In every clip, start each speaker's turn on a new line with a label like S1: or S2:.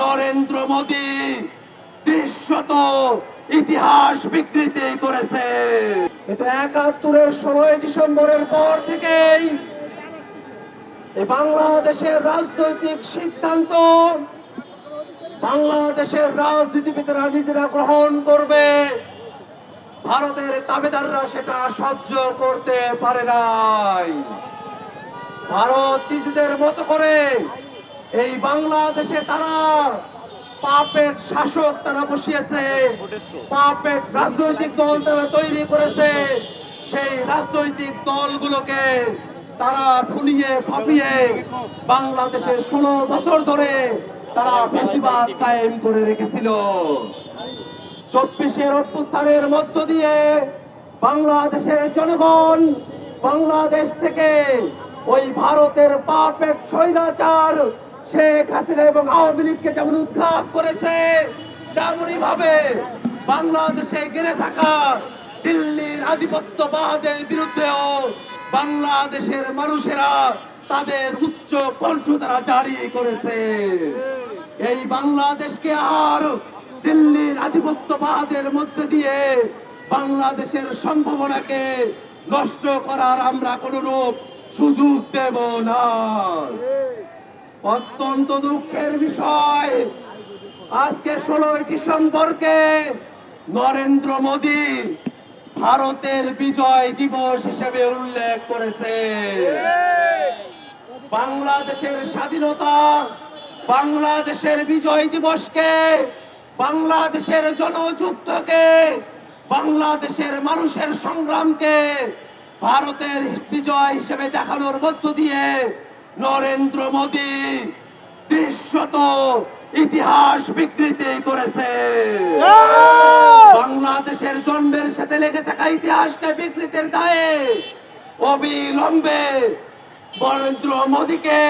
S1: নরেন্দ্র মোদী দৃশ্যত ইতিহাস বিকৃতি করেছে। এটা ৭১-এর ১৬ ডিসেম্বরের পর থেকেই এই বাংলাদেশের রাজনৈতিক সিদ্ধান্ত বাংলাদেশের রাজনীতিবিদরা নিজেরা গ্রহণ করবে, ভারতের দাবিদাররা সেটা সহ্য করতে পারে নাই। ভারত নিজেদের মতো করে এই বাংলাদেশে তারা পাপেট শাসক তারা বসিয়েছে, পাপেট রাজনৈতিক দল তারা তৈরি করেছে। সেই রাজনৈতিক দলগুলোকে তারা ফুলিয়ে ফাঁপিয়ে বাংলাদেশে ১৬ বছর ধরে তারা ফ্যাসিবাদ কায়েম করে রেখেছিল। ২৪-এর অভ্যুত্থানের মধ্য দিয়ে বাংলাদেশের জনগণ বাংলাদেশ থেকে ওই ভারতের পাপেট স্বৈরাচার শেখ হাসিনা এবং আওয়ামী লীগকে যেমন উৎখাত করেছে, তেমনই ভাবে বাংলাদেশে ঘিরে থাকা দিল্লির আধিপত্যবাদের বিরুদ্ধেও বাংলাদেশের মানুষেরা তাদের উচ্চ কণ্ঠ তারা জারি করেছে। এই বাংলাদেশকে আর দিল্লির আধিপত্যবাদের মধ্যে দিয়ে বাংলাদেশের সম্ভাবনাকে নষ্ট করার আমরা কোনরূপ সুযোগ দেব না। অত্যন্ত দুঃখের বিষয়, আজকে ১৬ ডিসেম্বরকে নরেন্দ্র মোদী ভারতের বিজয় দিবস হিসেবে উল্লেখ করেছে। বাংলাদেশের স্বাধীনতা, বাংলাদেশের বিজয় দিবসকে, বাংলাদেশের জনযুদ্ধকে, বাংলাদেশের মানুষের সংগ্রামকে ভারতের বিজয় হিসেবে দেখানোর মধ্য দিয়ে নরেন্দ্র মোদী দৃশ্যত ইতিহাস বিকৃতি করেছে। বাংলাদেশের জন্মের সাথে লেগে থাকা ইতিহাসকে বিকৃতির দায়ে অবিলম্বে নরেন্দ্র মোদীকে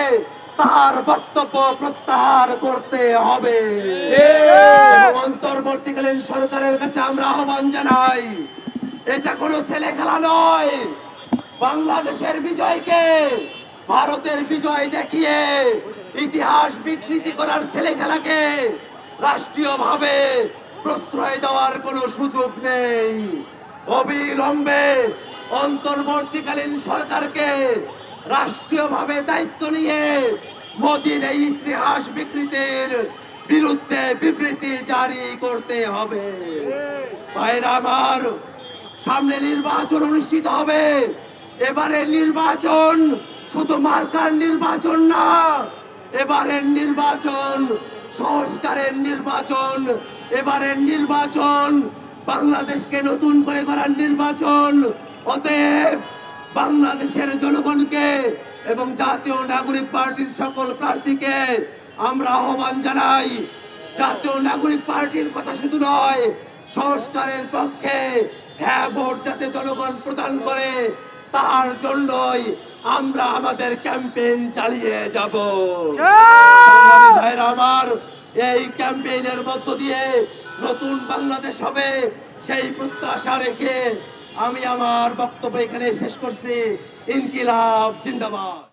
S1: তার বক্তব্য প্রত্যাহার করতে হবে। অন্তর্বর্তীকালীন সরকারের কাছে আমরা আহ্বান জানাই, এটা কোনো ছেলে খেলা নয়। বাংলাদেশের বিজয়কে ভারতের বিজয় দেখিয়ে ইতিহাস বিকৃতি করার ছেলে খেলাকে রাষ্ট্রীয়ভাবে প্রশ্রয় দেওয়ার কোনো সুযোগ নেই। অবিলম্বে অন্তর্বর্তীকালীন সরকারকে রাষ্ট্রীয়ভাবে দায়িত্ব নিয়ে মোদীর এই ইতিহাস বিকৃতির বিরুদ্ধে বিবৃতি জারি করতে হবে। ভাইরা আমার, সামনে নির্বাচন অনুষ্ঠিত হবে। এবারের নির্বাচন শুধু মার্কার নির্বাচন না, এবারের নির্বাচন সংস্কারের নির্বাচন। এবারের নির্বাচন বাংলাদেশকে নতুন করে করার নির্বাচন। অতএব বাংলাদেশের জনগণকে এবং জাতীয় নাগরিক পার্টির সকল প্রার্থীকে আমরা আহ্বান জানাই, জাতীয় নাগরিক পার্টির কথা শুধু নয়, সংস্কারের পক্ষে হ্যাঁ ভোট যাতে জনগণ প্রদান করে তার জন্যই আমরা আমাদের ক্যাম্পেইন চালিয়ে যাব। আমার এই ক্যাম্পেইনের মধ্য দিয়ে নতুন বাংলাদেশ হবে সেই প্রত্যাশা রেখে আমি আমার বক্তব্য এখানে শেষ করছি। ইনকিলাব জিন্দাবাদ।